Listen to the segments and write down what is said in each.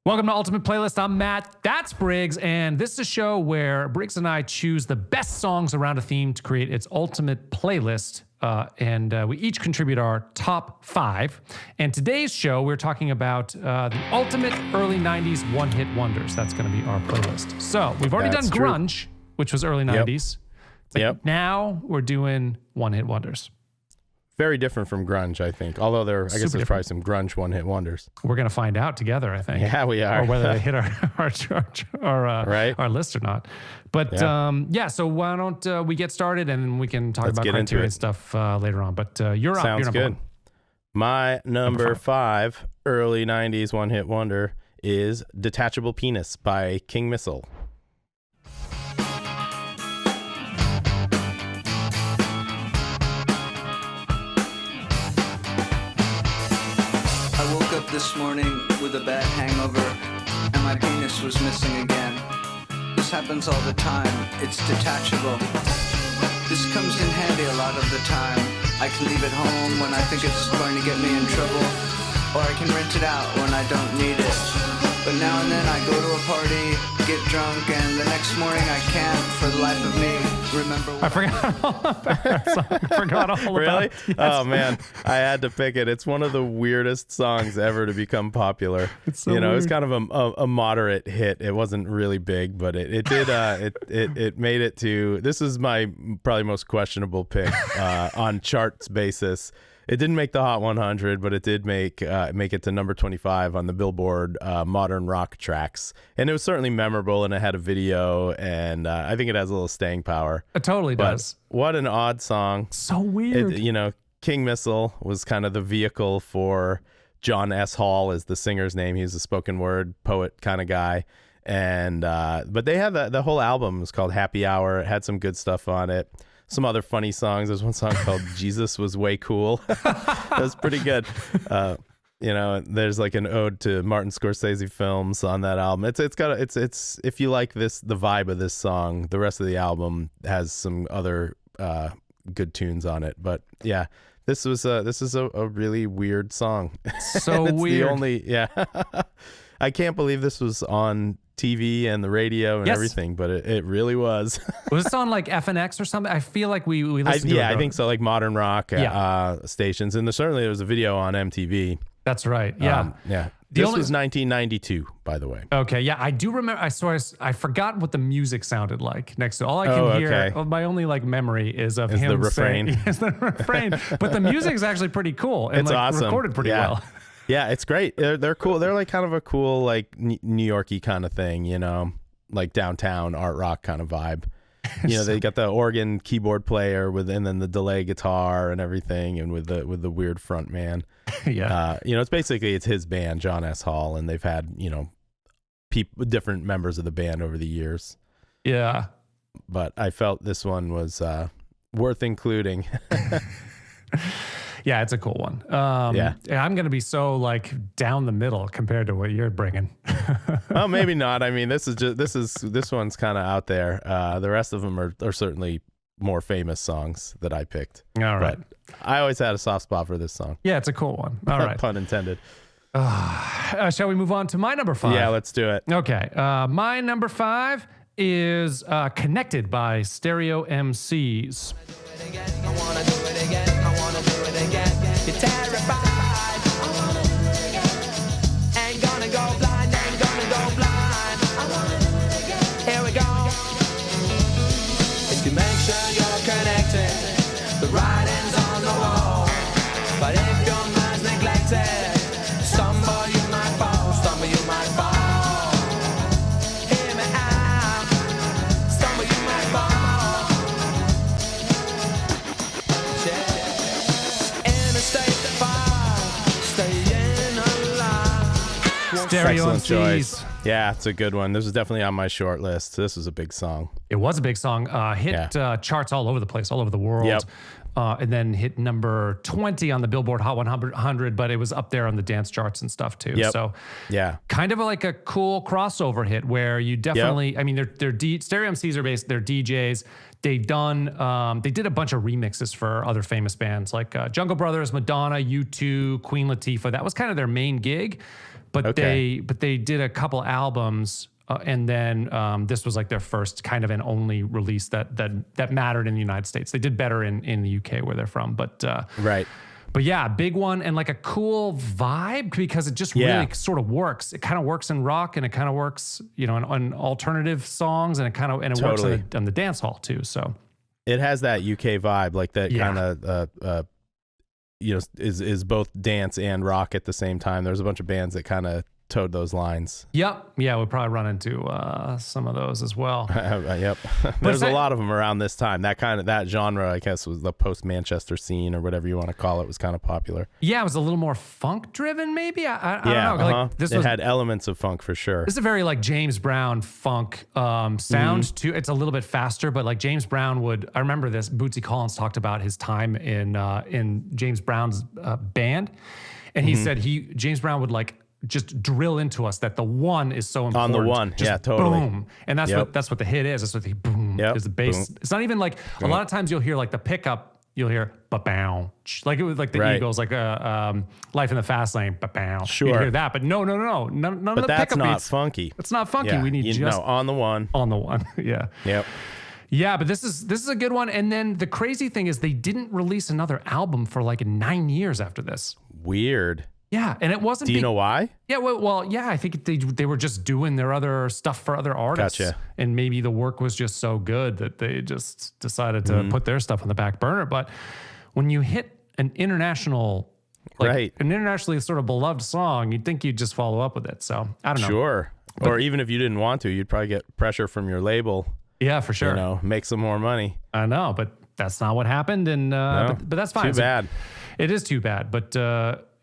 Welcome to Ultimate Playlist. I'm Matt. That's Briggs. And this is a show where Briggs and I choose the best songs around a theme to create its ultimate playlist. And we each contribute our top 5. And today's show, we're talking about the ultimate early 90s one-hit wonders. That's going to be our playlist. So we've already done grunge, which was early 90s. But now we're doing one-hit wonders. Very different from grunge, I think. Although I guess there's probably some grunge one-hit wonders. We're going to find out together, I think. Yeah, we are. Or whether they hit our list or not. But so why don't we get started and we can talk about criteria and stuff later on. But you're up. Sounds you're good. One. My number 5 early 90s one-hit wonder is Detachable Penis by King Missile. This morning with a bad hangover and my penis was missing again. This happens all the time. It's detachable. This comes in handy a lot of the time. I can leave it home when I think it's going to get me in trouble, or I can rent it out when I don't need it. But now and then I go to a party, get drunk, and the next morning I can't, for the life of me, remember what I forgot all about that song. I forgot all really? about it. Yes. Oh, man. I had to pick it. It's one of the weirdest songs ever to become popular. It's so weird. It was kind of a moderate hit. It wasn't really big, but it did. It made it to. This is my probably most questionable pick on charts basis. It didn't make the Hot 100, but it did make it to number 25 on the Billboard Modern Rock Tracks. And it was certainly memorable, and it had a video, and I think it has a little staying power. It totally does. What an odd song. So weird. King Missile was kind of the vehicle for John S. Hall is the singer's name. He's a spoken word poet kind of guy. And but they had the whole album was called Happy Hour. It had some good stuff on it. Some other funny songs. There's one song called Jesus Was Way Cool. That was pretty good. There's like an ode to Martin Scorsese films on that album. It's if you like the vibe of this song, the rest of the album has some other good tunes on it. But yeah, this is a really weird song. So it's weird. I can't believe this was on TV and the radio and everything, but it really was. Was this on like FNX or something? I feel like we listened to it. I think so, like modern rock stations. And certainly there was a video on MTV. That's right. Yeah. This was 1992, by the way. Okay. Yeah. I do remember. I forgot what the music sounded like next to all I can hear. My only memery is of him the refrain. saying, the refrain. But the music is actually pretty cool. And it's awesome. Recorded pretty well. Yeah, it's great. They're cool. They're like kind of a cool, like New Yorky kind of thing, like downtown art rock kind of vibe. They got the organ keyboard player and then the delay guitar and everything, and with the weird front man. Yeah. It's his band, John S. Hall, and they've had different members of the band over the years. Yeah. But I felt this one was worth including. Yeah, it's a cool one. I'm going to be so like down the middle compared to what you're bringing. Oh, maybe not. I mean, this one's kind of out there. The rest of them are certainly more famous songs that I picked. All right. But I always had a soft spot for this song. Yeah, it's a cool one. All right. Pun intended. Shall we move on to my number 5? Yeah, let's do it. Okay. My number 5 is Connected by Stereo MCs. I wanna do it again. I wanna do it again. You're terrified. I wanna do it again. Ain't gonna go blind. Ain't gonna go blind. I wanna do it again. Here we go. If you make sure you're connected, the writing's on the wall. But if your mind's neglected, stumble you might fall. Stumble you might fall. Hear me out. Stumble you might fall. Stereo Excellent MCs. choice. Yeah, it's a good one. This was definitely on my short list. This was a big song. It was a big song. Hit charts all over the place, all over the world. Yep. And then hit number 20 on the Billboard Hot 100, but it was up there on the dance charts and stuff too. Yep. So yeah, kind of like a cool crossover hit where you definitely, I mean, Stereo MCs are based, they're DJs. They did a bunch of remixes for other famous bands like Jungle Brothers, Madonna, U2, Queen Latifah. That was kind of their main gig. but they did a couple albums. And then this was like their first kind of and only release that mattered in the United States. They did better in the UK where they're from, but right. But yeah, big one and like a cool vibe because it just really sort of works. It kind of works in rock and it kind of works, on alternative songs and it works on the dance hall too. So it has that UK vibe, like that kind of is both dance and rock at the same time. There's a bunch of bands that kind of towed those lines. Yep. Yeah, we'll probably run into some of those as well. Yep. There's a lot of them around this time. That genre, I guess, was the post-Manchester scene or whatever you want to call it, was kind of popular. Yeah, it was a little more funk-driven, maybe. I don't know. Like, it had elements of funk for sure. This is a very like James Brown funk sound too. It's a little bit faster, but like James Brown would. I remember this. Bootsy Collins talked about his time in James Brown's band, and he said James Brown would like just drill into us that the one is so important. On the one, just totally. Boom, and that's what the hit is. That's what the boom is. The bass. Boom. It's not even like a lot of times you'll hear like the pickup. You'll hear ba-bow, like it was like the Eagles, like Life in the Fast Lane, ba-bow. Sure, you hear that, but no, none of the pickup beats. But that's not funky. It's not funky. Yeah, We need on the one. On the one, yeah. Yep. Yeah, but this is a good one. And then the crazy thing is they didn't release another album for like 9 years after this. Weird. Yeah, and it wasn't. Do you know why? Yeah, well, yeah. I think they were just doing their other stuff for other artists, and maybe the work was just so good that they just decided to put their stuff on the back burner. But when you hit an international, an internationally sort of beloved song, you'd think you'd just follow up with it. So I don't know. Sure. Or even if you didn't want to, you'd probably get pressure from your label. Yeah, for sure. Make some more money. I know, but that's not what happened, and but that's fine. Too bad. It is too bad, but.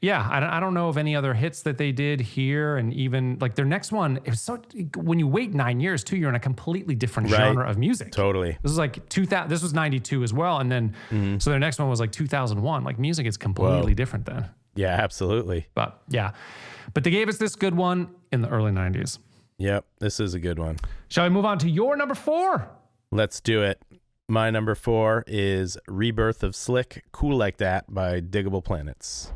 Yeah, I don't know of any other hits that they did here, and even like their next one. It was so when you wait 9 years too, you're in a completely different genre of music. Totally. This is like 2000. This was 92 as well, and then so their next one was like 2001. Like music is completely different then. Yeah, absolutely. But they gave us this good one in the early 90s. Yep, this is a good one. Shall we move on to your number 4? Let's do it. My number 4 is Rebirth of Slick, Cool Like That by Digable Planets.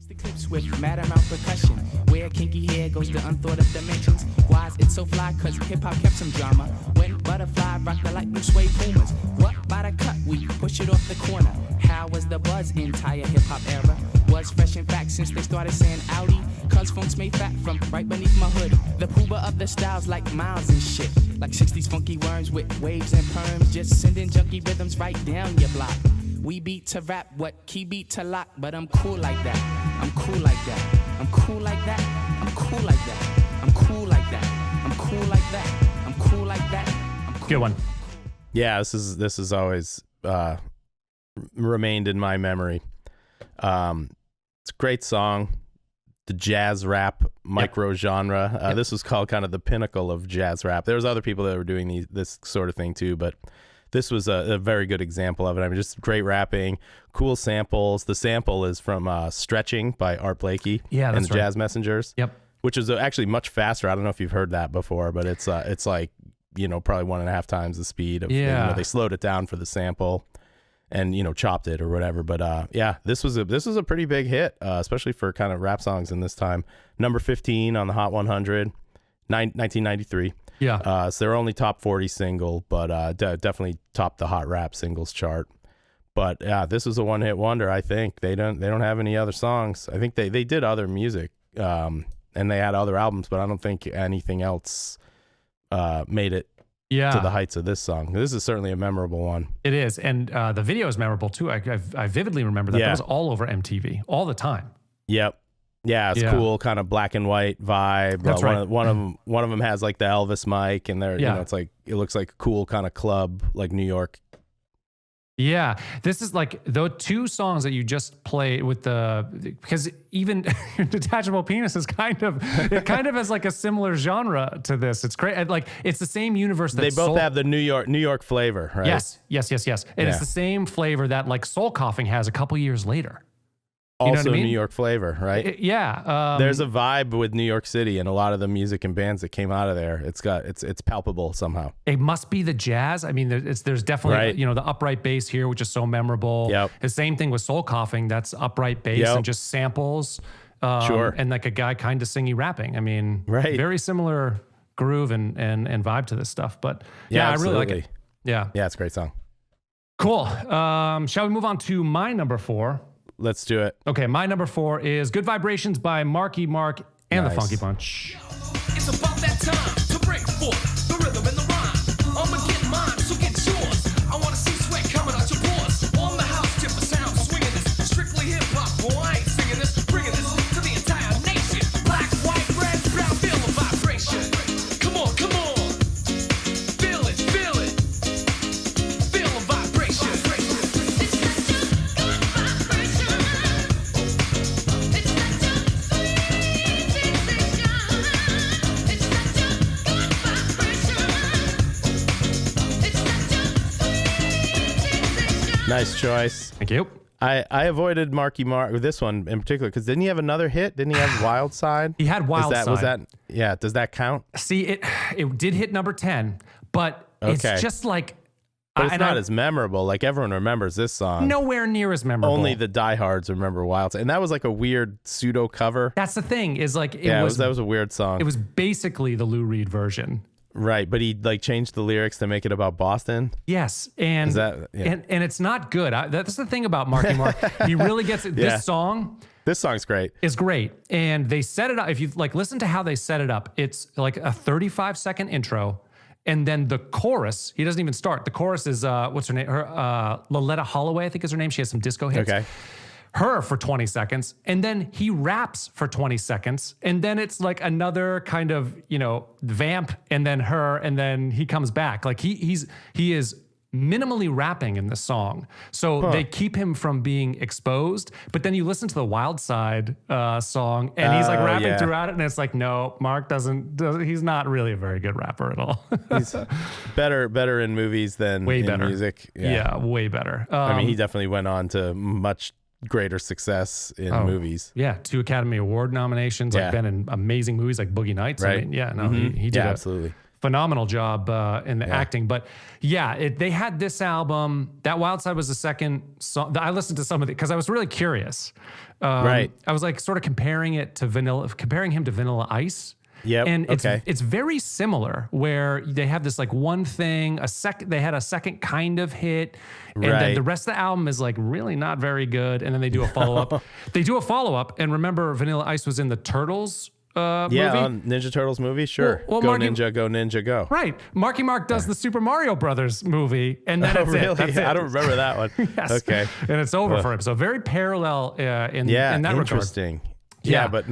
The clips with mad amount percussion. Where kinky hair goes to unthought of dimensions. Why is it so fly? Cause hip hop kept some drama. When butterfly rock the light blue suede pumas. What by the cut? We push it off the corner. How was the buzz entire hip hop era? Was fresh in fact since they started saying Audi. Cause funk's made fat from right beneath my hood. The pooba of the styles like miles and shit. Like 60s funky worms with waves and perms. Just sending junky rhythms right down your block. We beat to rap, what key beat to lock, but I'm cool like that. I'm cool like that. I'm cool like that. I'm cool like that. I'm cool like that. I'm cool like that. I'm cool like that. Good one. Yeah, this is always remained in my memory. It's a great song. The jazz rap micro genre. This was called kind of the pinnacle of jazz rap. There was other people that were doing this sort of thing too, but this was a very good example of it. I mean, just great rapping, cool samples. The sample is from Stretching by Art Blakey and the Jazz Messengers. Yep. Which is actually much faster. I don't know if you've heard that before, but it's like, probably 1.5 times the speed of, they slowed it down for the sample and, chopped it or whatever. But this was a pretty big hit, especially for kind of rap songs in this time. Number 15 on the Hot 100, 1993. Yeah. It's their only top 40 single, but definitely topped the hot rap singles chart. But yeah, this was a one-hit wonder. I think they don't have any other songs. I think they did other music, and they had other albums, but I don't think anything else made it to the heights of this song. This is certainly a memorable one. It is, and the video is memorable too. I vividly remember that. That was all over MTV all the time. Yep. Yeah, it's cool, kind of black and white vibe. That's right. One of them has like the Elvis mic, and they're it's like it looks like a cool kind of club, like New York. Yeah, this is like the two songs that you just played with because even Detachable Penis is kind of has like a similar genre to this. It's great. Like it's the same universe that they both have the New York flavor, right? Yes. And it's the same flavor that like Soul Coughing has a couple years later. Also New York flavor, right? There's a vibe with New York City and a lot of the music and bands that came out of there. It's palpable somehow. It must be the jazz. I mean, there's definitely the upright bass here, which is so memorable. Yep. The same thing with Soul Coughing. That's upright bass and just samples. Sure. And like a guy kind of singy rapping. I mean, Right. very similar groove and vibe to this stuff. But yeah, I really like it. Yeah. Yeah, it's a great song. Cool. Shall we move on to my number 4? Let's do it. Okay, my number 4 is Good Vibrations by Marky Mark and the Nice. Funky Bunch. It's about that time to break forth the rhythm and the rhyme. I'ma get mine, so get yours. I wanna see sweat coming out your pores. On the house, tip the sound, swinging this. Strictly hip hop, boy, I ain't singing this. Bringing this to the entire nation. Black, white, red, brown, feel the vibration. Come on, come on. Feel it, feel it. Feel the vibration. It's such a good vibration. It's such a sweet sensation. It's such a good vibration. It's such a sweet sensation. Nice choice. Thank you. I avoided Marky Mark with this one in particular because didn't he have another hit? Didn't he have Wild Side? He had Wild Was Side. that? Yeah. Does that count? See, it did hit number 10, but it's Okay. just like But it's not as memorable. Like everyone remembers this song. nowhere near as memorable. Only the diehards remember Wild Side, and that was like a weird pseudo cover. That's the thing is like That was a weird song. it was basically the Lou Reed version. Right, but he like changed the lyrics to make it about Boston. Yes, and Is that- yeah. and it's not good. That's the thing about Marky Mark. He really gets it. Yeah. This song This song's great. is great, and they set it up. If you like listen to how they set it up, it's like a 35-second intro, and then the chorus. He doesn't even start. The chorus is what's her name? Her Loletta Holloway, I think is her name. She has some disco hits. Okay. Her for 20 seconds, and then he raps for 20 seconds, and then it's like another kind of, vamp, and then her, and then he comes back. Like he is minimally rapping in this song. So they keep him from being exposed, but then you listen to the Wild Side song, and he's like rapping yeah. throughout it, and it's like, no, Mark he's not really a very good rapper at all. He's better in movies than Way in better. music. Yeah, way better. I mean, he definitely went on to much greater success in movies. Yeah, 2 Academy Award nominations, Yeah. like been in amazing movies like Boogie Nights. I Right. mean, yeah, no, he did Yeah, a absolutely. phenomenal job in the acting. But yeah, they had this album. That Wild Side was the second song. I listened to some of it because I was really curious. Right. I was like sort of comparing him to Vanilla Ice. Yep, And okay. it's very similar where they have this like one thing, they had a second kind of hit, and then Right. the rest of the album is like really not very good. And then they do a follow-up. And remember Vanilla Ice was in the Turtles movie? On Ninja Turtles movie, sure. Well, Go Marky- Ninja, go Ninja, go. Right. Marky Mark does the Super Mario Brothers movie, and then Oh, it's really? it. That's it. I don't remember that one. Yes. Okay. And it's over for him. So very parallel in that regard. interesting. Yeah. Yeah, but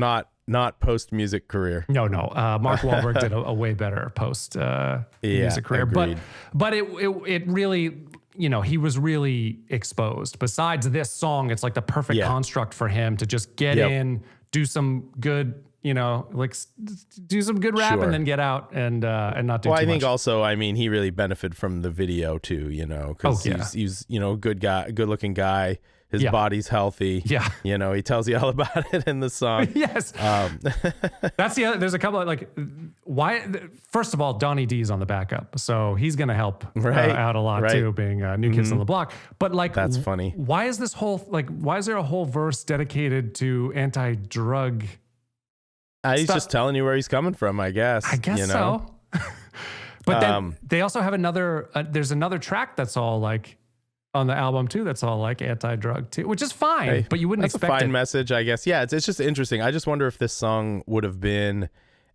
not post music career. No. Mark Wahlberg did a way better post music career, agreed. but it really, he was really exposed. Besides this song, it's like the perfect Yeah. construct for him to just get Yep. in, do some good, do some good rap, Sure. and then get out and not do Well, too I think much. also, he really benefited from the video too, because Oh, yeah. he's a good guy, good looking guy. His Yeah. body's healthy. Yeah. He tells you all about it in the song. Yes. That's the other. There's a couple of why. First of all, Donnie D's on the backup, so he's going to help Right, out a lot right. too, being New Kids on the Block. But That's funny. Why is this whole why is there a whole verse dedicated to anti-drug? He's Stuff. just telling you where he's coming from, I guess. I guess so. But then they also have another. There's another track that's all on the album too. That's all anti-drug too, which is fine. Hey, but you wouldn't that's expect a fine it. message, I guess. Yeah, it's just interesting. I just wonder if this song would have been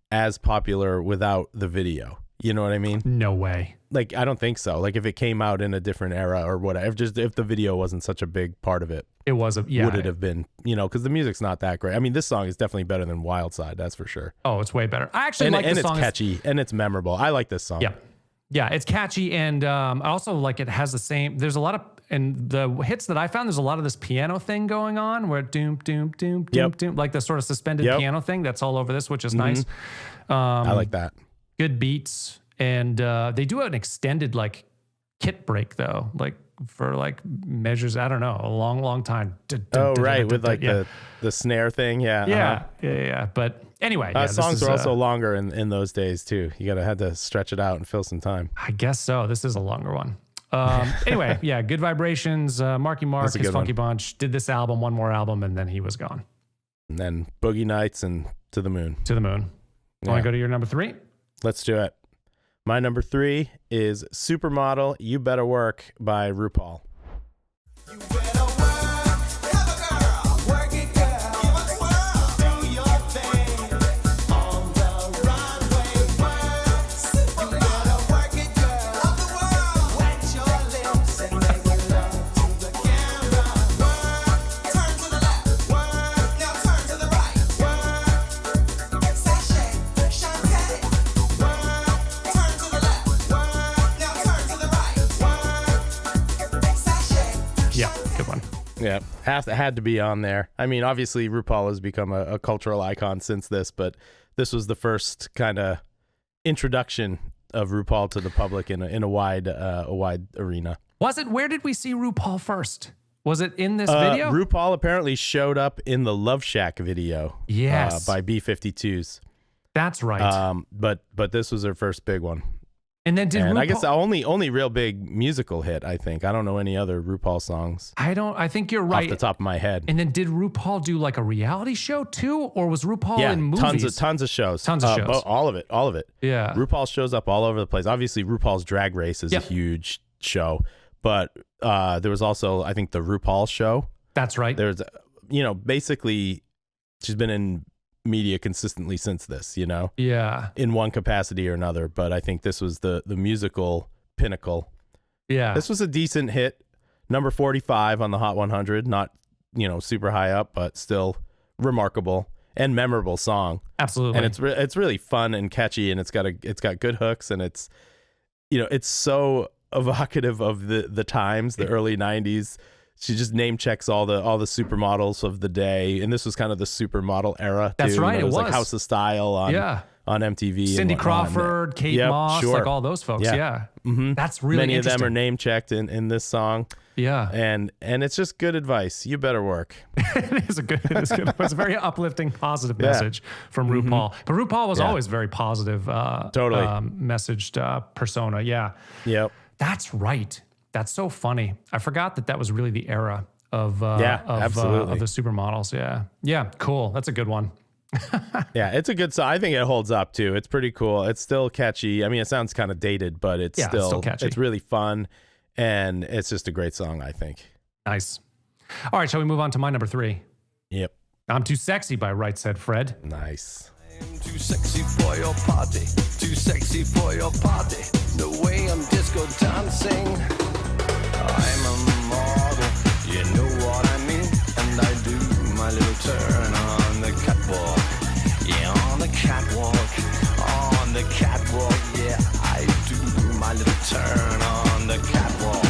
as popular without the video. You know what I mean? No way. I don't think so. If it came out in a different era or whatever, just if the video wasn't such a big part of it, It was would would it have been? Because the music's not that great. I mean, this song is definitely better than Wild Side, that's for sure. Oh, it's way better. I actually And, like and the it's song. catchy and it's memorable. I like this song. Yeah, it's catchy, and I also it has the same. There's a lot of, and the hits that I found, there's a lot of this piano thing going on where doom doom doom doom Yep. doom, like the sort of suspended Yep. piano thing that's all over this, which is nice. I like that. Good beats, and they do an extended kit break though, for measures. I don't know, a long time. Oh, right, with yeah. the snare thing. Yeah. Yeah. But anyway, this Songs is, were also longer in those days too. You had to stretch it out and fill some time. I guess so. This is a longer one. Anyway, yeah, Good Vibrations. Marky Mark, That's a his good Funky one. Bunch, did this album, one more album, and then he was gone. And then Boogie Nights and To the Moon. To the Moon. Want to go to your number 3? Let's do it. My number 3 is Supermodel, You Better Work by RuPaul. Yeah, had to be on there. I mean, obviously, RuPaul has become a cultural icon since this, but this was the first kind of introduction of RuPaul to the public in a wide arena. Was it? Where did we see RuPaul first? Was it in this video? RuPaul apparently showed up in the Love Shack video. Yes, by B-52s. That's right. But this was their first big one. And then did RuPaul, I guess the only real big musical hit, I think. I don't know any other RuPaul songs. I think you're right. Off the top of my head. And then did RuPaul do like a reality show too? Or was RuPaul in movies? Tons of shows. Tons of shows. All of it. Yeah. RuPaul shows up all over the place. Obviously, RuPaul's Drag Race is a huge show. But there was also, I think, the RuPaul show. That's right. There's, basically, she's been in media consistently since this, Yeah. in one capacity or another. But I think this was the musical pinnacle. Yeah. This was a decent hit. Number 45 on the Hot 100. Not, super high up, but still remarkable and memorable song. Absolutely. And it's really fun and catchy, and it's got good hooks, and it's so evocative of the times, the early 90s. She just name checks all the supermodels of the day, and this was kind of the supermodel era. That's too. right. It was like House of Style on MTV. Cindy and Crawford, Kate Moss, like all those folks. Yeah. Mm-hmm. That's really many of interesting. them are name checked in this song. Yeah. And it's just good advice. You better work. It is good. It's a very uplifting, positive message from RuPaul. But RuPaul was always very positive. Totally messaged persona. Yeah. Yep. That's right. That's so funny. I forgot that was really the era of absolutely. Of the supermodels. Yeah. Yeah. Cool. That's a good one. Yeah, it's a good song. I think it holds up too. It's pretty cool. It's still catchy. I mean, it sounds kind of dated, but it's still catchy. It's really fun, and it's just a great song, I think. Nice. All right, shall we move on to my number 3? Yep. I'm Too Sexy by Right Said Fred. Nice. I'm too sexy for your party. Too sexy for your party. The way I'm disco dancing. I'm a model. You know what I mean? And I do my little turn on the catwalk. Yeah, on the catwalk. On the catwalk. Yeah, I do my little turn on the catwalk.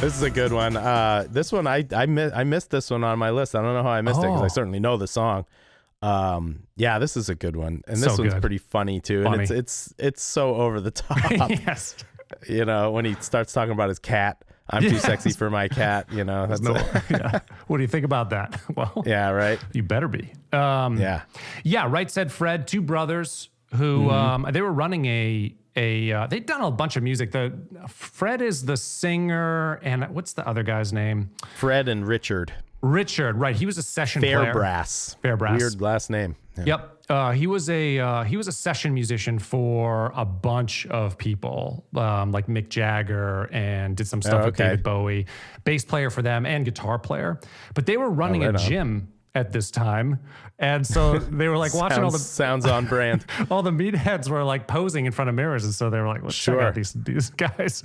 This is a good one. This one I missed this one on my list. I don't know how I missed it because I certainly know the song. Yeah, this is a good one, and this one's pretty funny too. And it's so over the top. Yes. When he starts talking about his cat. I'm too sexy for my cat. That's What do you think about that? Well, yeah, right. You better be. Yeah. Right Said Fred, two brothers who they were running they'd done a bunch of music. Fred is the singer, and what's the other guy's name? Fred and Richard. Richard, right? He was a session player. Fairbrass. Fairbrass. Weird last name. Yeah. Yep. He was a session musician for a bunch of people, like Mick Jagger, and did some stuff with David Bowie. Bass player for them and guitar player. But they were running a gym at this time, and so they were like watching sounds on brand. All the meatheads were like posing in front of mirrors, and so they were like, "Let's check out these guys."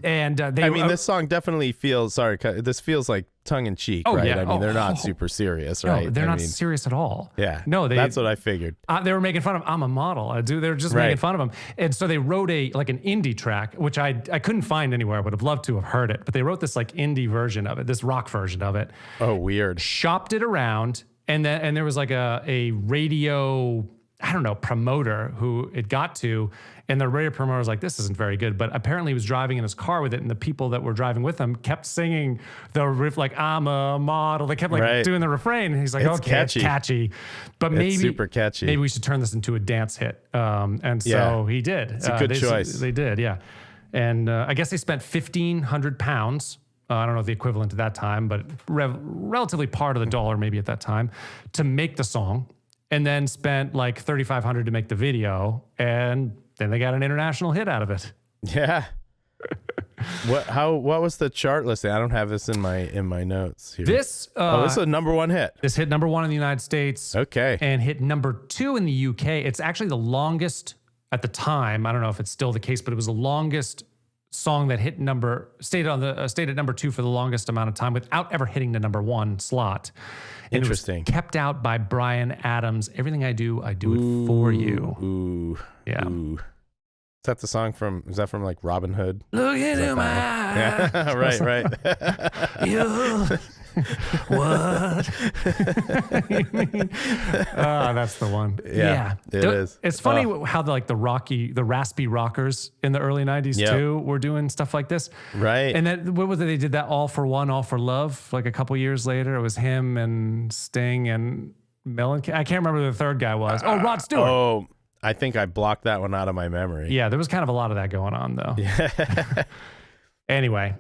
This song definitely feels this feels like tongue in cheek, right? Yeah. I mean, they're not super serious, right? No, they're not serious at all. Yeah. No, that's what I figured. They were making fun of I'm a model. They were just making fun of him. And so they wrote an indie track, which I couldn't find anywhere. I would have loved to have heard it, but they wrote this like indie version of it, this rock version of it. Oh, weird. Shopped it around, and there was like a radio I don't know, promoter who it got to, and the radio promoter was like, this isn't very good. But apparently he was driving in his car with it, and the people that were driving with him kept singing the riff like, I'm a model. They kept like Right. doing the refrain, and he's like, It's okay, catchy. it's catchy. But It's maybe super catchy. Maybe we should turn this into a dance hit. And so Yeah. he did. It's a good choice. They did, yeah. And I guess they spent 1,500 pounds. I don't know the equivalent at that time, but relatively part of the dollar maybe at that time to make the song, and then spent like 3,500 to make the video, and then they got an international hit out of it. Yeah. What was the chart listing? I don't have this in my notes here. This this is a number one hit. this hit number 1 in the United States. Okay. And hit number 2 in the UK. It's actually the longest at the time. I don't know if it's still the case, but it was the longest song that stayed at number 2 for the longest amount of time without ever hitting the number 1 slot. And Interesting. It was kept out by Bryan Adams. Everything I do it for you. Ooh. Yeah. Ooh. Is that the song is that from like Robin Hood? Look into my eyes. Yeah. right. You. What? That's the one. Yeah, it is. It's funny how the raspy rockers in the early 90s Yep. too were doing stuff like this. Right. And then what was it? They did that All for One, All for Love, like a couple years later. It was him and Sting and Mellencamp. I can't remember who the third guy was. Rod Stewart. Oh, I think I blocked that one out of my memory. Yeah, there was kind of a lot of that going on though. Anyway,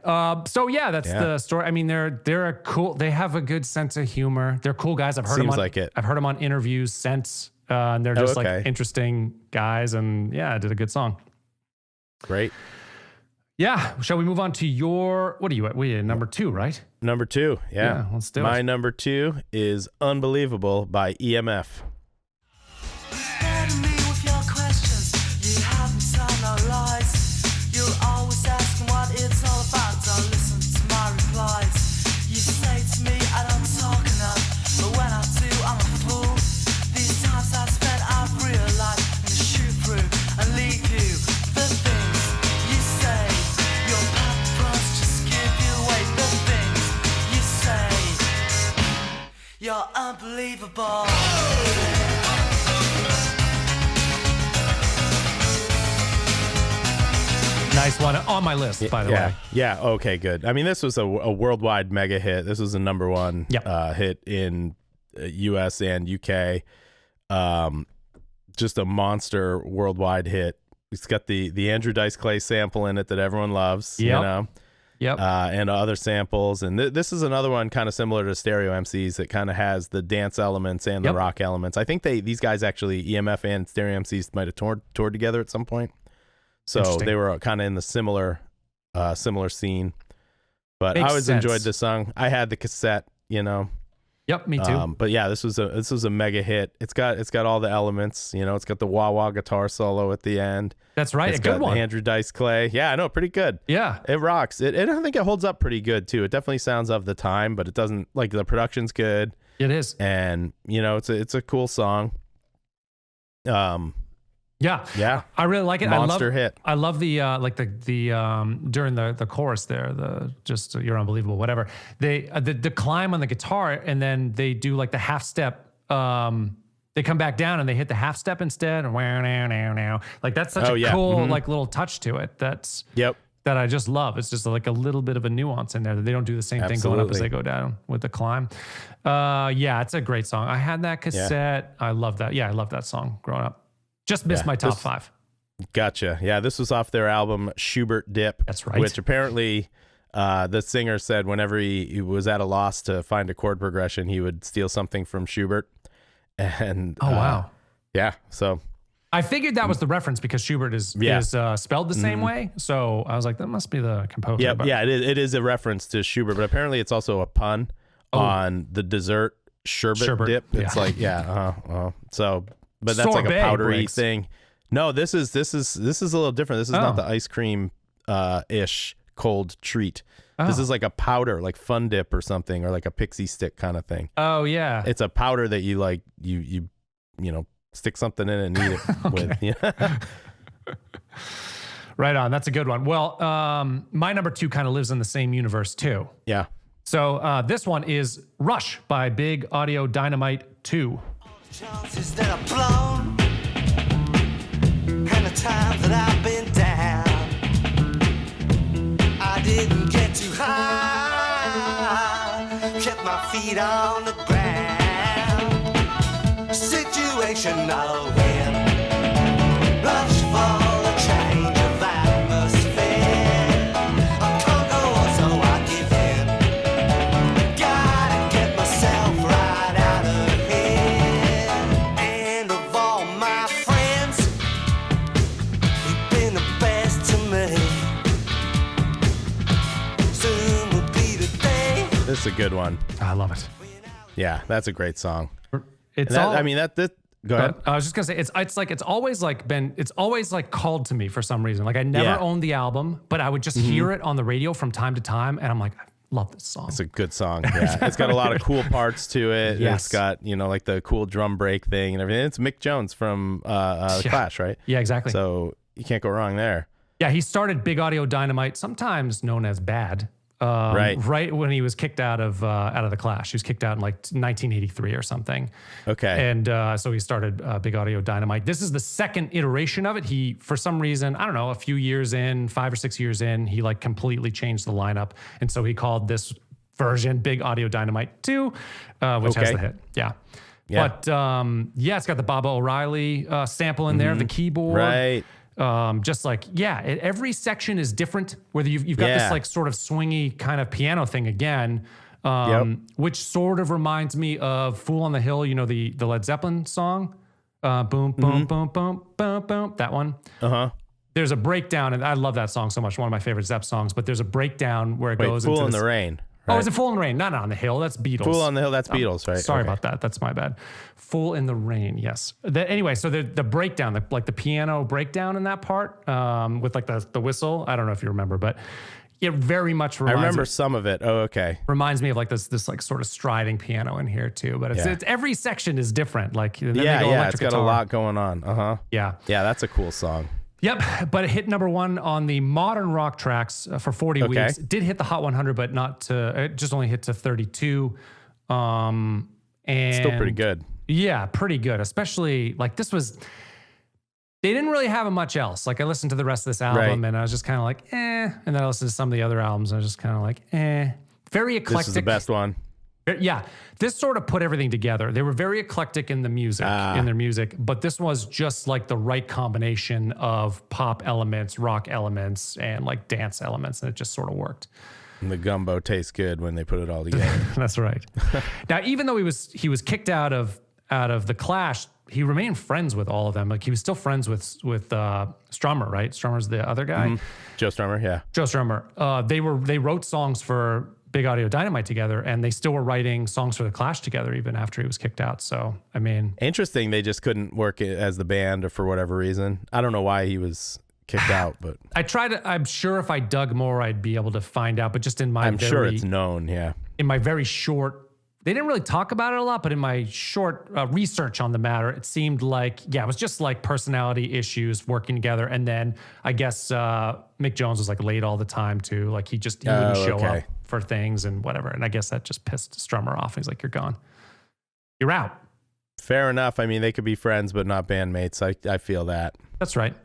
so yeah, that's the story. I mean, they're a cool. They have a good sense of humor. They're cool guys. I've heard them Seems on, like it. I've heard them on interviews since, and they're just okay. like interesting guys. And yeah, did a good song. Great. Yeah. Shall we move on to your? What are you at? We at number 2, right? Number 2. Yeah. Let's do My it. number 2 is Unbelievable by EMF. Burden me with your questions. You haven't told no lies. You're always asking what it's all about. Don't listen to my replies. You say to me I don't talk enough, but when I do, I'm a fool. These times I've spent, I've realized I'm gonna shoot through and leave you. The things you say, your paparazzi just give you away. The things you say, you're unbelievable. Nice one on my list, by the way. Yeah. Okay, good. I mean, this was a worldwide mega hit. This was a number 1 hit in US and UK. Just a monster worldwide hit. It's got the Andrew Dice Clay sample in it that everyone loves, you know? Yep. And other samples. And this is another one kind of similar to Stereo MCs that kind of has the dance elements and the rock elements. I think these guys actually, EMF and Stereo MCs, might have toured together at some point. So they were kind of in the similar scene. But Makes I always sense. enjoyed this song. I had the cassette, you know. Yep, me too. But yeah, this was a mega hit. It's got all the elements, you know. It's got the wah wah guitar solo at the end. That's right, It's a good got one. Andrew Dice Clay. Yeah, I know, pretty good. Yeah. It rocks. And I think it holds up pretty good too. It definitely sounds of the time, but it doesn't, like, the production's good. It is. And you know, it's a cool song. Yeah. I really like it. Monster hit. I love the during the chorus there, you're unbelievable, whatever. The climb on the guitar, and then they do like the half step. They come back down and they hit the half step instead. And wow, now. Like that's such a cool like little touch to it. That I just love. It's just like a little bit of a nuance in there that they don't do the same thing going up as they go down with the climb. Yeah, it's a great song. I had that cassette. I love that. Yeah, I love that song growing up. Just missed my top 5. Gotcha. Yeah, this was off their album Schubert Dip. That's right. Which apparently the singer said whenever he was at a loss to find a chord progression, he would steal something from Schubert. And wow. Yeah, so I figured that was the reference because Schubert is spelled the same way. So I was like, that must be the composer. yeah, but it is a reference to Schubert, but apparently it's also a pun on the dessert sherbet dip. It's like so. But that's like a powdery Briggs. thing. No, this is a little different. This is not the ice cream ish cold treat. This is like a powder, like Fun Dip or something, or like a pixie stick kind of thing. Oh yeah, It's a powder that you like you know, stick something in and eat it with. Yeah. right on. That's a good one. Well, my number 2 kind of lives in the same universe too. Yeah. So this one is Rush by Big Audio Dynamite 2. Chances that I've blown, feet on the ground. Situational win. Rush for a change of atmosphere. I can't go on, so I give in. Gotta get myself right out of here. And of all my friends, you've been the best to me. Soon will be the day. This is a good one. I love it. Yeah, that's a great song. It's And that, all, I mean, that go ahead. I was just gonna say it's always like called to me for some reason. Like I never Yeah. owned the album, but I would just hear it on the radio from time to time, and I'm like, I love this song. It's a good song. Yeah, it's got a lot of cool parts to it. Yes. It's got like the cool drum break thing and everything. It's Mick Jones from the Clash, right? Yeah, exactly. So you can't go wrong there. Yeah, he started Big Audio Dynamite, sometimes known as Bad. Right when he was kicked out of the Clash. He was kicked out in like 1983 or something. Okay. And so he started Big Audio Dynamite. This is the second iteration of it. He, for some reason, I don't know, a few years in, 5 or 6 years in, he like completely changed the lineup. And so he called this version Big Audio Dynamite 2, which has the hit. Yeah. Yeah. But it's got the Baba O'Reilly sample in there, the keyboard. Right. Just like, every section is different. Whether you've got this like sort of swingy kind of piano thing again, which sort of reminds me of Fool on the Hill, the Led Zeppelin song. Boom, boom, boom, boom, boom, boom. That one. Uh-huh. There's a breakdown, and I love that song so much. One of my favorite Zepp songs, but there's a breakdown where it Wait, goes Fool into in this, the Rain. Oh, right? is it Fool in the Rain? Not on the Hill. That's Beatles. Fool on the Hill, that's Beatles, right? Sorry Okay. about that. That's my bad. Fool in the Rain, yes. Anyway, so the breakdown, the piano breakdown in that part with like the whistle. I don't know if you remember, but it very much I remember some of it. Oh, okay. reminds me of like this like sort of striding piano in here too. But it's every section is different. Like then they go It's electric got guitar. a lot going on. Uh-huh. Yeah. Yeah, that's a cool song. Yep, but it hit number one on the modern rock tracks for 40 weeks. It did hit the Hot 100, but not to. It just only hit to 32. And Still pretty good. Yeah, pretty good. Especially like this was. They didn't really have much else. Like I listened to the rest of this album, and I was just kind of like, eh. And then I listened to some of the other albums, and I was just kind of like, eh. Very eclectic. This is the best one. Yeah, this sort of put everything together. They were very eclectic in the music, in their music, but this was just like the right combination of pop elements, rock elements, and like dance elements, and it just sort of worked. And the gumbo tastes good when they put it all together. That's right. Now, even though he was kicked out of the Clash, he remained friends with all of them. Like he was still friends with Strummer, right? Strummer's the other guy. Joe Strummer, yeah. Joe Strummer. They wrote songs for Big Audio Dynamite together, and they still were writing songs for the Clash together even after he was kicked out. So, I mean, Interesting, they just couldn't work it as the band or for whatever reason. I don't know why he was kicked out, but I'm sure if I dug more, I'd be able to find out. But just in my I'm sure it's known, yeah. in my very short, they didn't really talk about it a lot, but in my short research on the matter, it seemed like, it was just like personality issues working together. And then I guess Mick Jones was like late all the time too. Like he wouldn't show up for things and whatever. And I guess that just pissed Strummer off. He's like, you're gone. You're out. Fair enough. I mean, they could be friends, but not bandmates. I feel that. That's right.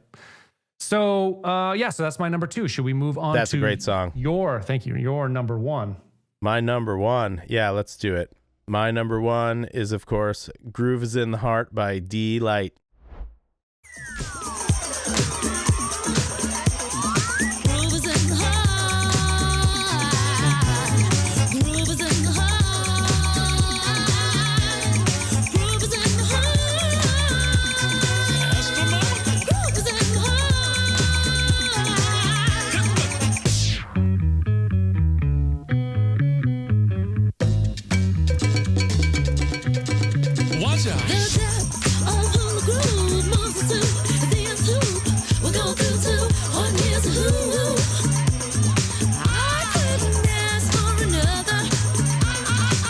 So, so that's my number 2. Should we move on That's to a great song. your number 1? My number 1. Yeah, let's do it. My number 1 is, of course, Groove is in the Heart by Deee-Lite. Groove is in the heart. Groove is in the heart. Groove is in the heart. Groove is in the Watch out. The depth of the groove moves us to the end loop. We're going through to one year's a hoop. I couldn't ask for another.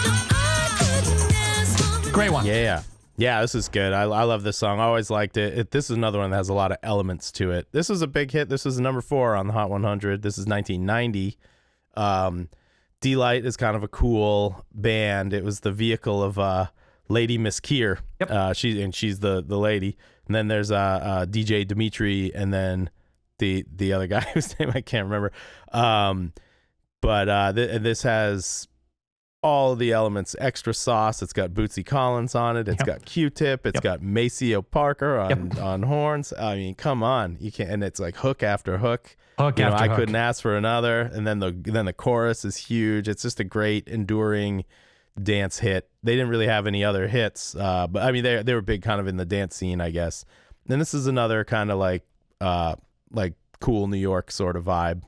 No, I couldn't ask for another. Great one. Yeah, this is good. I love this song. I always liked it. This is another one that has a lot of elements to it. This was a big hit. This was number 4 on the Hot 100. This is 1990. Deee-Lite is kind of a cool band. It was the vehicle of Lady Miss Keir. Yep. She's the lady. And then there's DJ Dimitri, and then the other guy whose name I can't remember. But this has all the elements, extra sauce. It's got Bootsy Collins on it. It's got Q-Tip. It's got Maceo Parker on horns. I mean, come on, you can't. And it's like hook after hook. I couldn't ask for another. And then the chorus is huge. It's just a great enduring dance hit. They didn't really have any other hits, but I mean they were big kind of in the dance scene, I guess. And this is another kind of like cool New York sort of vibe.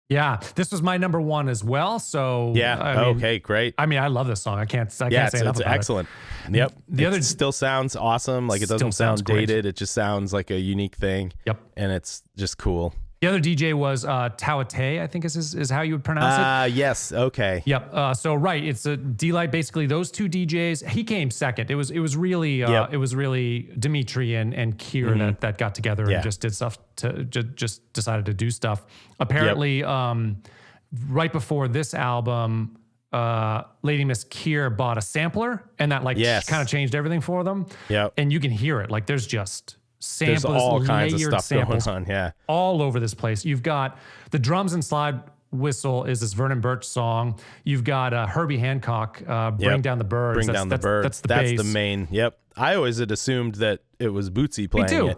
Yeah, this was my number one as well. So okay, great. I mean, I love this song. I can't say enough about it's excellent. Yep. It still sounds awesome. Like it doesn't sound dated. It just sounds like a unique thing. Yep. And it's just cool. The other DJ was Tawate, I think is how you would pronounce it. Yes. Okay. Yep. So right, it's a Deee-Lite. Basically, those two DJs. He came second. It was really Dimitri and Kier that got together and just did stuff to just decided to do stuff. Apparently, right before this album, Lady Miss Kier bought a sampler, and that kind of changed everything for them. Yeah. And you can hear it. Like there's just samples, there's all kinds of stuff samples going on, all over this place. You've got the drums and slide whistle is this Vernon Birch song. You've got Herbie Hancock, Bring Down the Birds. Bring Down the Birds. That's the bass. bass. The main. Yep. I always had assumed that it was Bootsy playing it.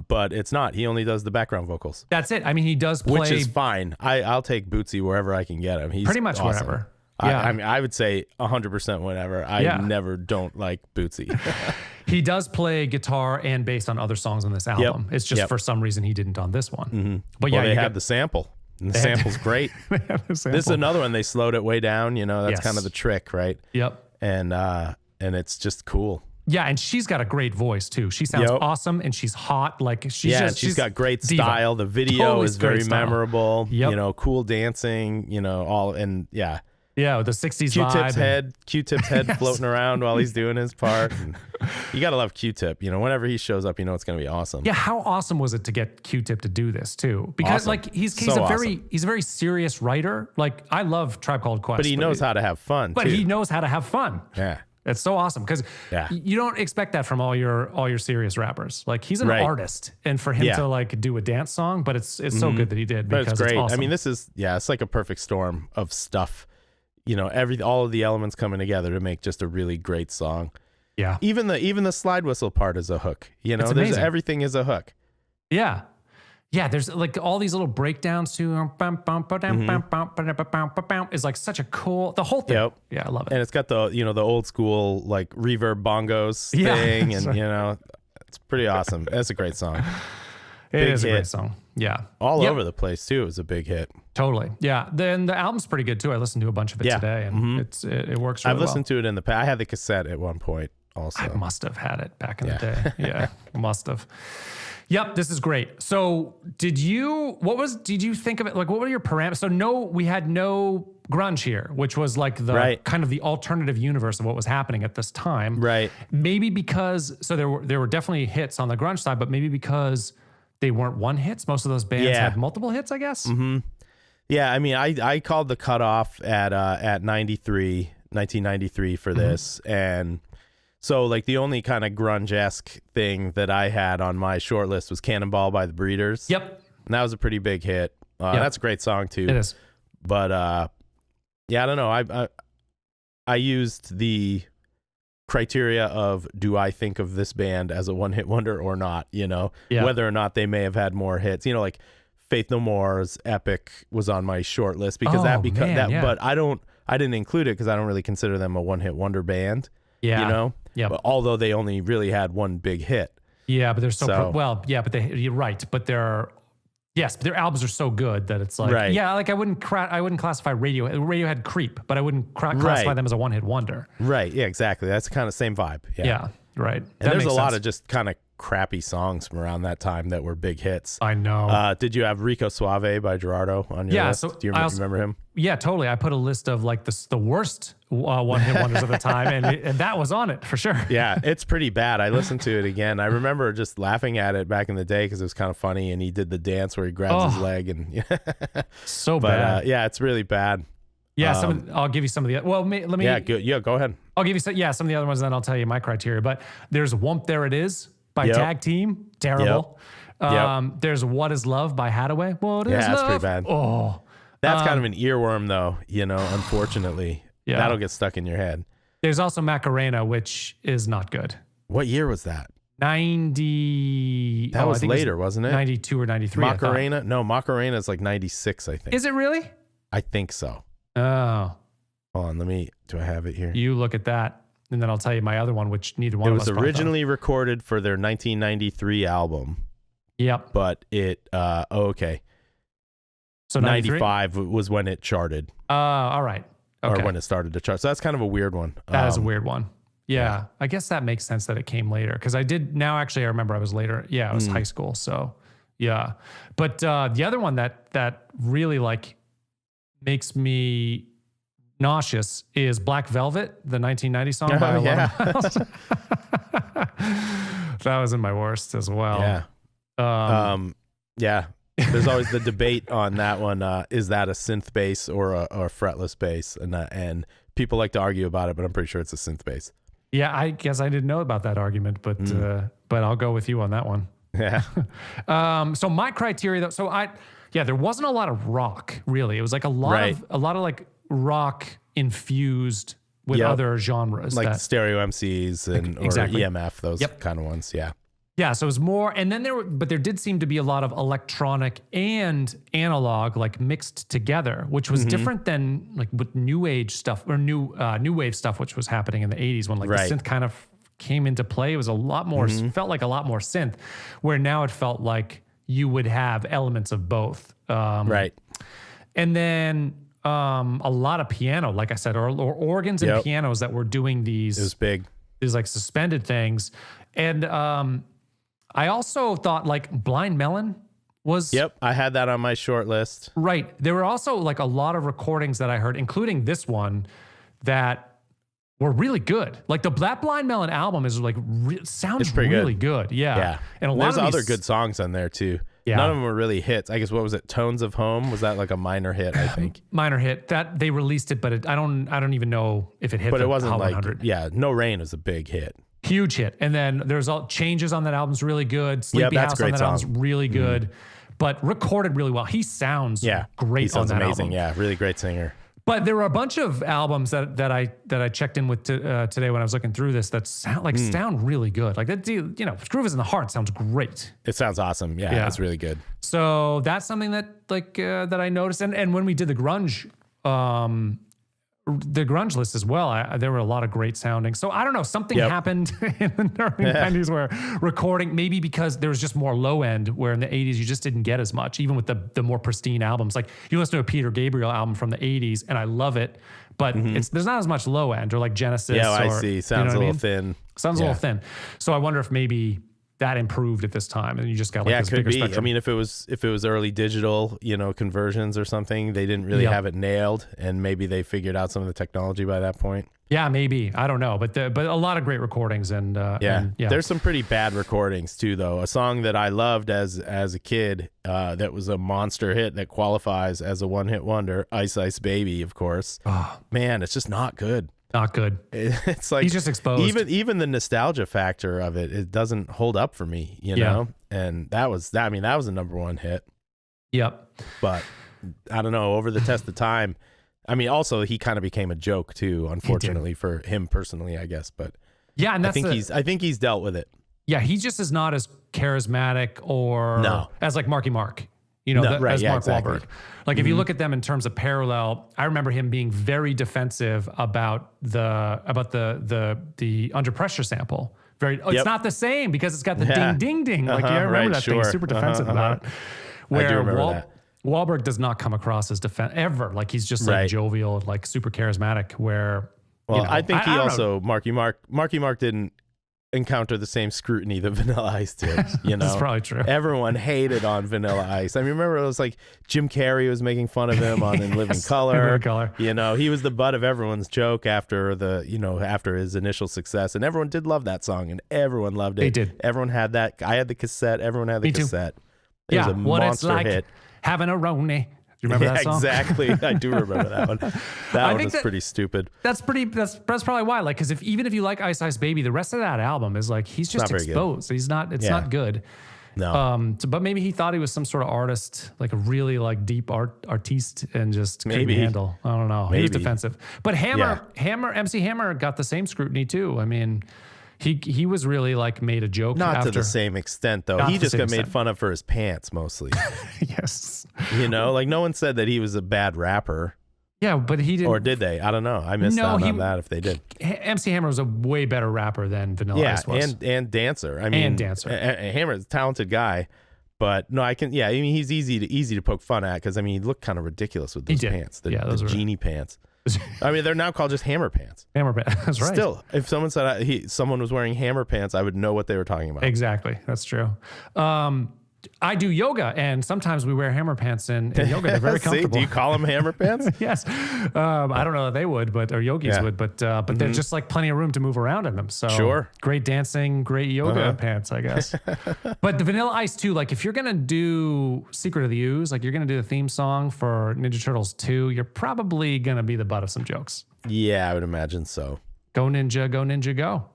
But it's not. He only does the background vocals. That's it. I mean, he does play. Which is fine. I'll take Bootsy wherever I can get him. He's pretty much awesome. wherever. Yeah. I mean, I would say 100% whenever. I never don't like Bootsy. He does play guitar and bass on other songs on this album. It's just for some reason he didn't on this one. Mm-hmm. But they had the sample. And the sample's great. This is another one. They slowed it way down. You know, that's kind of the trick, right? Yep. And it's just cool. Yeah, and she's got a great voice too. She sounds awesome, and she's hot. Like she's got great diva. Style. The video is very memorable. Yep. You know, cool dancing. You know, Yeah, the 60s vibe. Q-Tip's head floating around while he's doing his part. And you got to love Q-Tip. You know, whenever he shows up, you know it's going to be awesome. Yeah, how awesome was it to get Q-Tip to do this too? Because he's a very serious writer. Like I love Tribe Called Quest. But he knows how to have fun. But he knows how to have fun. Yeah. It's so awesome because you don't expect that from all your serious rappers. Like he's an artist, and for him to like do a dance song, but it's so good that he did. But because it's great. awesome. I mean, this is it's like a perfect storm of stuff. You know, all of the elements coming together to make just a really great song. Yeah. Even the slide whistle part is a hook. You know, everything is a hook. Yeah. Yeah, there's like all these little breakdowns too. Is like such a cool, the whole thing. Yep. Yeah, I love it. And it's got the old school like reverb bongos thing, and you know, it's pretty awesome. It's a great song. It is a great song. Yeah. All over the place too. It was a big hit. Totally. Yeah. Then the album's pretty good too. I listened to a bunch of it today, and it works really well. I've listened to it in the past. I had the cassette at one point also. I must have had it back in the day. Yeah, must have. Yep, this is great. So did you think of it? Like, what were your parameters? So we had no grunge here, which was like the kind of the alternative universe of what was happening at this time. Right. Maybe because, so there were definitely hits on the grunge side, but maybe because they weren't one hits. Most of those bands had multiple hits, I guess. Mm-hmm. Yeah, I mean, I called the cutoff at 1993 for this, and so like the only kind of grunge-esque thing that I had on my short list was Cannonball by the Breeders. Yep. And that was a pretty big hit. That's a great song too. It is. But I don't know. I used the criteria of, do I think of this band as a one-hit wonder or not, you know? Whether or not they may have had more hits. You know, like Faith No More's Epic was on my short list because but I didn't include it because I don't really consider them a one-hit wonder band. Yeah. You know? Yeah. But although they only really had one big hit. Yeah, but they're you're right. But their albums are so good that it's like, like I wouldn't classify Radiohead had Creep, but I wouldn't classify them as a one-hit wonder. Right. Yeah, exactly. That's the kind of same vibe. Yeah. Right. And there's a lot of just kind of crappy songs from around that time that were big hits. I know. Did you have Rico Suave by Gerardo on your list? So do you remember him? Yeah, totally. I put a list of like the worst one-hit wonders of the time, and that was on it for sure. Yeah, it's pretty bad. I listened to it again. I remember just laughing at it back in the day because it was kind of funny, and he did the dance where he grabs his leg and so bad. Yeah, it's really bad. Yeah, I'll give you some of the. Well, let me. Yeah, good. Yeah, go ahead. I'll give you some of the other ones, and then I'll tell you my criteria. But there's Whoomp There It Is by Tag Team, terrible. There's What Is Love by Hadaway. What is love? That's pretty bad. Oh, that's kind of an earworm, though. You know, unfortunately. Yeah. That'll get stuck in your head. There's also Macarena, which is not good. What year was that? 90. That was I think later, wasn't it? 92 or 93. Macarena? No, Macarena is like 96, I think. Is it really? I think so. Oh. Hold on, do I have it here? You look at that, and then I'll tell you my other one, which neither one It of was us brought up. originally recorded for their 1993 album, Yep. but it, okay. So 93? 95 was when it charted, All right. Okay. or when it started to chart. So that's kind of a weird one. That is a weird one. Yeah. I guess that makes sense that it came later because I remember I was later. Yeah, it was high school. So yeah. But the other one that really like makes me nauseous is Black Velvet, the 1990 song by Alone Miles. That was in my worst as well. Yeah. Yeah. There's always the debate on that one. Is that a synth bass or a fretless bass? And people like to argue about it, but I'm pretty sure it's a synth bass. Yeah, I guess I didn't know about that argument, but I'll go with you on that one. Yeah. So my criteria though, there wasn't a lot of rock really. It was like a lot of like rock infused with other genres, like stereo MCs and or EMF, those kind of ones. Yeah. Yeah, so it was more, and then there did seem to be a lot of electronic and analog like mixed together, which was different than like with new age stuff or new wave stuff, which was happening in the 80s when like the synth kind of came into play. It was a lot more, felt like a lot more synth, where now it felt like you would have elements of both. Right. And then a lot of piano, like I said, or organs and pianos that were doing these. It was big. These like suspended things. And I also thought like Blind Melon was. Yep, I had that on my short list. Right. There were also like a lot of recordings that I heard, including this one, that were really good. Like that Blind Melon album is like sounds really good. Yeah. Yeah. And there's other good songs on there too. Yeah. None of them were really hits. I guess what was it? Tones of Home, was that like a minor hit? I think minor hit that they released it, but I don't even know if it hit. But it wasn't Hot like 100. No Rain was a big hit. Huge hit. And then there's all Changes on that album's really good. Sleepy House on that album's really good, but recorded really well. He sounds great. He sounds on that amazing. Album. Yeah, really great singer. But there were a bunch of albums that I checked in with today when I was looking through this that sound really good. Like that, Groove Is in the Heart sounds great. It sounds awesome. Yeah, it's really good. So that's something that that I noticed. And when we did the grunge list as well, there were a lot of great sounding. So I don't know, something happened in the early 90s where recording, maybe because there was just more low end, where in the 80s you just didn't get as much, even with the more pristine albums. Like you listen to a Peter Gabriel album from the 80s and I love it, but there's not as much low end, or like Genesis. Yeah, I see. Sounds a little thin. Sounds a little thin. So I wonder if maybe that improved at this time and you just got like this bigger spectrum. I mean, if it was early digital, conversions or something, they didn't really have it nailed, and maybe they figured out some of the technology by that point. Yeah, maybe. I don't know, but a lot of great recordings and there's some pretty bad recordings too, though. A song that I loved as a kid that was a monster hit that qualifies as a one-hit wonder, Ice Ice Baby, of course. Oh. Man, it's just not good. Not good. It's like he's just exposed. Even the nostalgia factor of it doesn't hold up for me, know. And that was a number one hit. Yep. But I don't know, over the test of time. I mean, also he kind of became a joke too, unfortunately for him personally, I guess. But yeah, and I think he's dealt with it. Yeah, he just is not as charismatic or as like Marky Mark. As Mark Wahlberg. Like if you look at them in terms of parallel, I remember him being very defensive about the Under Pressure sample. It's not the same because it's got the ding ding ding. Like I remember that thing. Super defensive about it. Where I do remember that. Wahlberg does not come across as ever. Like he's just like jovial, like super charismatic. Where I think Marky Mark didn't encounter the same scrutiny that Vanilla Ice did. That's probably true. Everyone hated on Vanilla Ice. I mean, remember it was like Jim Carrey was making fun of him on In Living Color. He was the butt of everyone's joke after after his initial success, and everyone did love that song, and everyone loved it. They did. Everyone had that. I had the cassette. Everyone had the Me too. cassette. It was a monster hit. Having a Roni. You remember that song? Exactly. I do remember that one. That one was pretty stupid. That's probably why. Like, because even if you like Ice Ice Baby, the rest of that album is like he's just exposed. He's not. It's not good. No. But maybe he thought he was some sort of artist, like a really like deep artiste, and just couldn't Maybe. handle. I don't know. He was Maybe. defensive. But MC Hammer got the same scrutiny too. I mean, he was really like made a joke. Not after. to the same extent, though. Not He to the just same got made extent. fun of for his pants mostly. Yes. You know, like no one said that he was a bad rapper. Yeah, but he didn't. Or did they? I don't know. I missed out on that if they did. MC Hammer was a way better rapper than Vanilla Yeah, Ice was. and dancer. I mean, dancer. Hammer's a talented guy, but no, I can. Yeah, I mean, he's easy to poke fun at because I mean, he looked kind of ridiculous with those did. pants. The Those were genie pants. I mean, they're now called just hammer pants. Hammer pants. That's right. Still, if someone said someone was wearing hammer pants, I would know what they were talking about. Exactly. That's true. I do yoga, and sometimes we wear hammer pants in yoga. They're very See, comfortable. do you call them hammer pants? Yes. I don't know that they would, or yogis would, but they're just like plenty of room to move around in them. So Sure. great dancing, great yoga pants, I guess. But the Vanilla Ice too, like if you're going to do Secret of the Ooze, like you're going to do the theme song for Ninja Turtles 2, you're probably going to be the butt of some jokes. Yeah, I would imagine so. Go Ninja, go Ninja, go.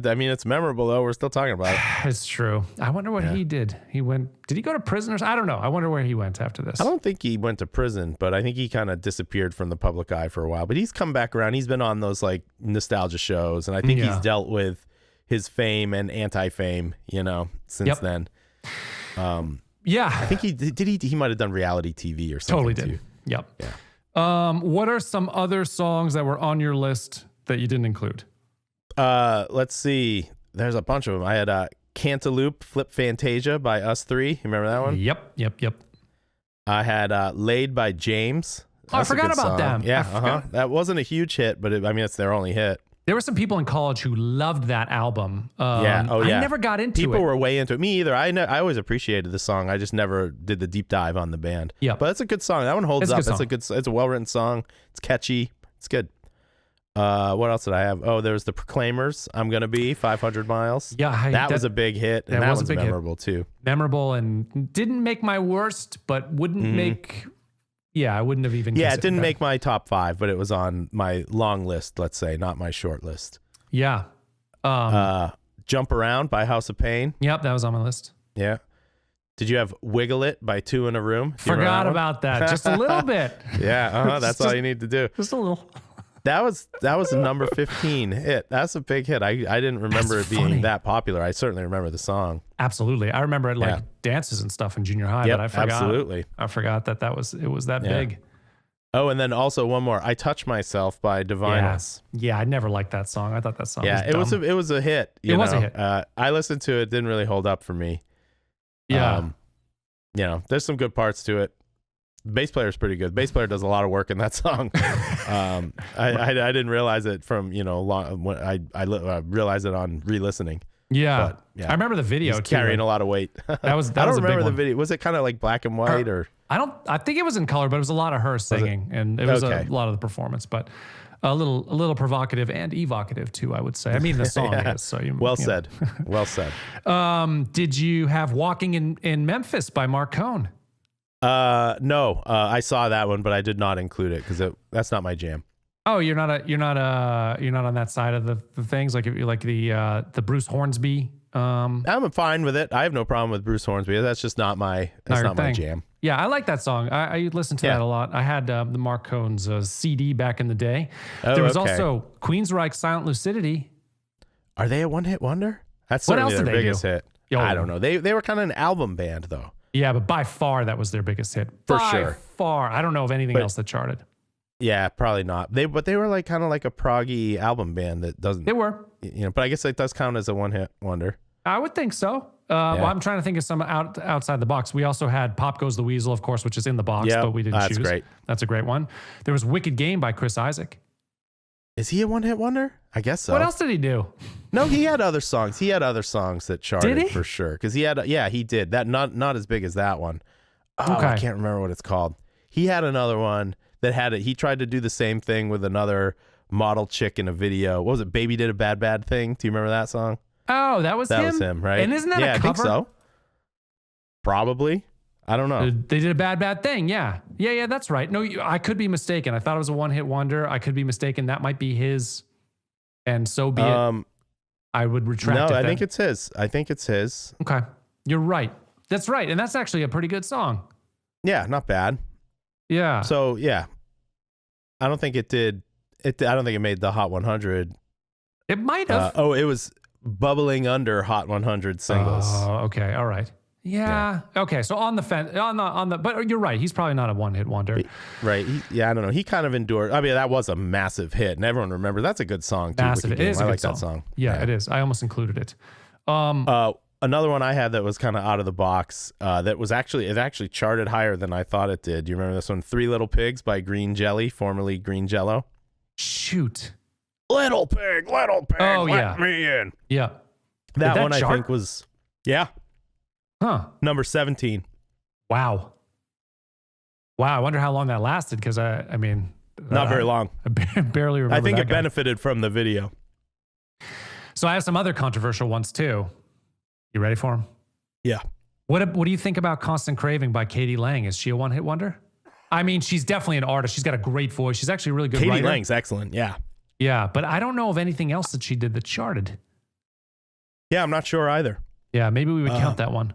I mean, it's memorable though. We're still talking about it. It's true. I wonder what he did. Did he go to prison or something? I don't know. I wonder where he went after this. I don't think he went to prison, but I think he kind of disappeared from the public eye for a while. But he's come back around. He's been on those like nostalgia shows, and I think he's dealt with his fame and anti-fame, you know, since then. Yeah. I think he might have done reality TV or something. Totally did. Too. Yep. Yeah. What are some other songs that were on your list that you didn't include? Let's see. There's a bunch of them. I had Cantaloupe Flip Fantasia by Us Three. You remember that one? Yep. I had Laid by James. I That's a forgot good about song. them. Yeah, That wasn't a huge hit, but it's their only hit. There were some people in college who loved that album. Yeah. I never got into it. People were way into it. Me either. I always appreciated the song. I just never did the deep dive on the band. Yeah. But it's a good song. That one holds up. It's a well-written song. It's catchy. It's good. What else did I have? Oh, there's the Proclaimers. I'm Gonna Be 500 Miles. Yeah. That was a big hit. And that was a one's big hit. memorable too. Memorable and didn't make my worst, but wouldn't make... Yeah, I wouldn't have even... Yeah, it considered didn't that. make my top 5, but it was on my long list, let's say, not my short list. Yeah. Jump Around by House of Pain. Yep, that was on my list. Yeah. Did you have Wiggle It by Two in a Room? Do you remember Forgot that one? about that. Just a little bit. Yeah, that's all you need to do. Just a little. That was a number 15 hit. That's a big hit. I didn't remember it being that popular. I certainly remember the song. Absolutely. I remember it like dances and stuff in junior high, Yep, but I forgot. absolutely. I forgot that it was that big. Oh, and then also one more, I Touch Myself by Divinus. Yeah, I never liked that song. I thought that song Yeah, was dumb. it was a hit. It was a hit. I listened to it, didn't really hold up for me. Yeah. There's some good parts to it. The bass player is pretty good. Bass player does a lot of work in that song. I didn't realize it from I realized it on re-listening. Yeah. But, yeah. I remember the video He's too. carrying a lot of weight. That was I don't a big remember the one. video. Was it kind of like black and white or? I think it was in color, but it was a lot of her singing, and it was Okay. a lot of the performance, but a little provocative and evocative too, I would say. I mean, the song is so. Well said. Well said. Did you have Walking in Memphis by Mark Cohn? No. I saw that one, but I did not include it because that's not my jam. Oh, you're not on that side of the things like the Bruce Hornsby. I'm fine with it. I have no problem with Bruce Hornsby. That's just not my jam. Yeah, I like that song. I listened to that a lot. I had the Mark Cohn's CD back in the day. Oh, there was okay. also Queensryche Silent Lucidity. Are they a one-hit wonder? That's What certainly else their did they biggest do? hit. Yo. I don't know. They were kind of an album band though. Yeah, but by far that was their biggest hit. For by sure. far. I don't know of anything else that charted. Yeah, probably not. But they were like kind of like a proggy album band that doesn't. They were. But I guess it does count as a one-hit wonder. I would think so. Well, I'm trying to think of some outside the box. We also had Pop Goes the Weasel, of course, which is in the box, Yep. but we didn't choose. That's great. That's a great one. There was Wicked Game by Chris Isaak. Is he a one-hit wonder? I guess so. What else did he do? No, he had other songs. He had other songs that charted Did he? for sure. Because he did. That not as big as that one. Oh, Okay. I can't remember what it's called. He had another one that had it. He tried to do the same thing with another model chick in a video. What was it? Baby Did a Bad Thing. Do you remember that song? Oh, that was him? That was him, right? And isn't that a cover? I think so. Probably. I don't know. They did a bad thing. Yeah. Yeah, that's right. No, I could be mistaken. I thought it was a one-hit wonder. I could be mistaken. That might be his. And so be it. I would retract it. No, I then. think it's his. Okay. You're right. That's right. And that's actually a pretty good song. Yeah, not bad. Yeah. So yeah, I don't think it did. I don't think it made the Hot 100. It might have. It was bubbling under Hot 100 singles. Oh, okay. All right. Yeah. Okay. So on the fence, but you're right. He's probably not a one-hit wonder. Right. I don't know. He kind of endured. I mean, that was a massive hit, and everyone remembers. That's a good song too. Massive. It is a I good like song. that song. Yeah, it is. I almost included it. Another one I had that was kind of out of the box. That was actually charted higher than I thought it did. Do you remember this one? 3 Little Pigs by Green Jelly, formerly Green Jello. Shoot. Little pig, Oh, let yeah. me in. Yeah. That Did one I chart? think was, yeah, Huh. number 17. Wow. I wonder how long that lasted because I mean, Not very long. I barely remember. I think that it guy. benefited from the video. So I have some other controversial ones too. You ready for them? Yeah. What do you think about Constant Craving by Katie Lang? Is she a one-hit wonder? I mean, she's definitely an artist. She's got a great voice. She's actually a really good Katie writer. Lang's excellent. Yeah. Yeah, but I don't know of anything else that she did that charted. Yeah, I'm not sure either. Yeah, maybe we would count that one.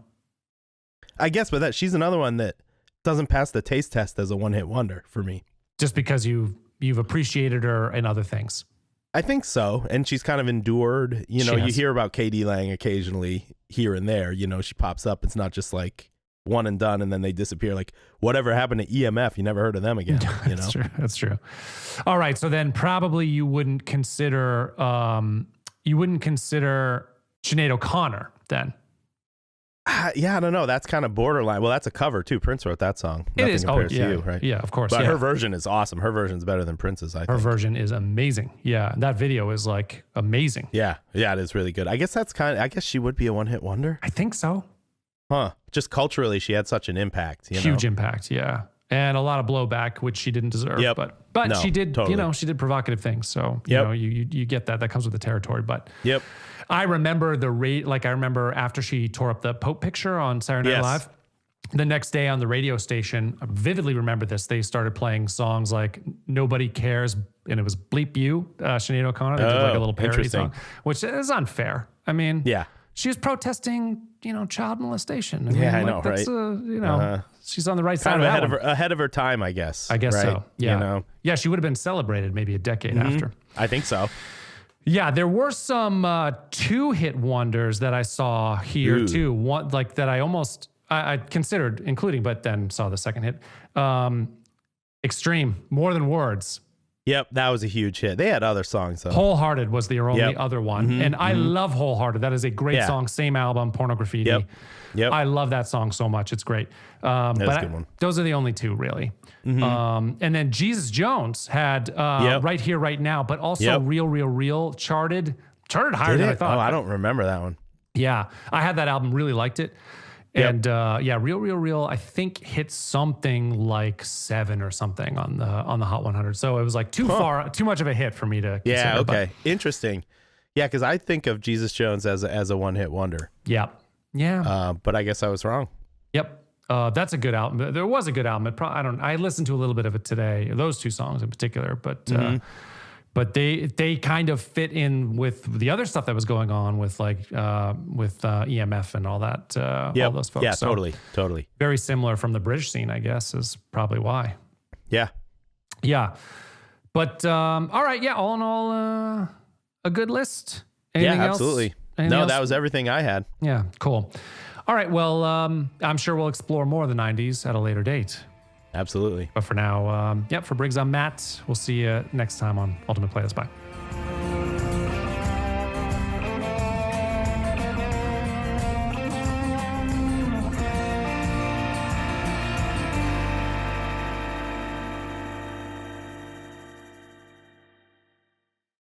I guess, but she's another one that doesn't pass the taste test as a one-hit wonder for me. Just because you've appreciated her in other things. I think so. And she's kind of endured. You know, She you has. hear about Katie Lang occasionally here and there. You know, she pops up. It's not just like one and done and then they disappear. Like whatever happened to EMF, you never heard of them again. You know? That's true. All right. So then probably you wouldn't consider Sinead O'Connor then. Yeah, I don't know. That's kind of borderline. Well, that's a cover too. Prince wrote that song. It is. Compares yeah. to you, right? Yeah, of course. But yeah. her version is awesome. Her version's better than Prince's, I think. Her version is amazing. Yeah. That video is like amazing. Yeah, it is really good. I guess I guess she would be a one-hit wonder. I think so. Huh. Just culturally, she had such an impact. Huge impact. Yeah. And a lot of blowback, which she didn't deserve. Yep. But No, she did, totally. she did provocative things. So, Yep. you get that. That comes with the territory. But Yep. I remember I remember after she tore up the Pope picture on Saturday Night Yes. Live, the next day on the radio station, I vividly remember this. They started playing songs like Nobody Cares, and it was Bleep You, Sinead O'Connor. They did like a little parody interesting. song, which is unfair. I mean, Yeah. she was protesting, child molestation. I Yeah, mean, I know, that's, right? She's on the right side Kind of of that one. ahead of her time, I guess. I guess right? so. Yeah. You know? Yeah, she would have been celebrated maybe a decade after. I think so. Yeah, there were some 2-hit wonders that I saw here Ooh. too. One like that I considered including, but then saw the second hit. Extreme, More Than Words. Yep, that was a huge hit. They had other songs though. Wholehearted was the only Yep. other one. And I love Wholehearted. That is a great Yeah. song. Same album, Pornography. Yep. I love that song so much. It's great. But a good one. those are the only two, really. And then Jesus Jones had Right Here, Right Now, but also Yep. Real, Real, Real charted higher Did than I it? thought. Oh, I don't remember that one. Yeah, I had that album, really liked it. Yep. And Real, Real, Real, I think hit something like 7 or something on the Hot 100. So it was like too much of a hit for me to consider. Yeah, but okay. Interesting. Yeah, because I think of Jesus Jones as a one-hit wonder. yeah. But I guess I was wrong. Yep. That's a good album. There was a good album. I listened to a little bit of it today, those two songs in particular, but they kind of fit in with the other stuff that was going on with EMF and all that, all those folks. Yeah, So totally. very similar from the British scene, I guess, is probably why. Yeah. Yeah. But all right. Yeah. All in all, a good list. Anything else? Absolutely. Anything else? That was everything I had. Yeah. Cool. All right. Well, I'm sure we'll explore more of the 90s at a later date. Absolutely. But for now, for Briggs, I'm Matt. We'll see you next time on Ultimate Playlist. Bye.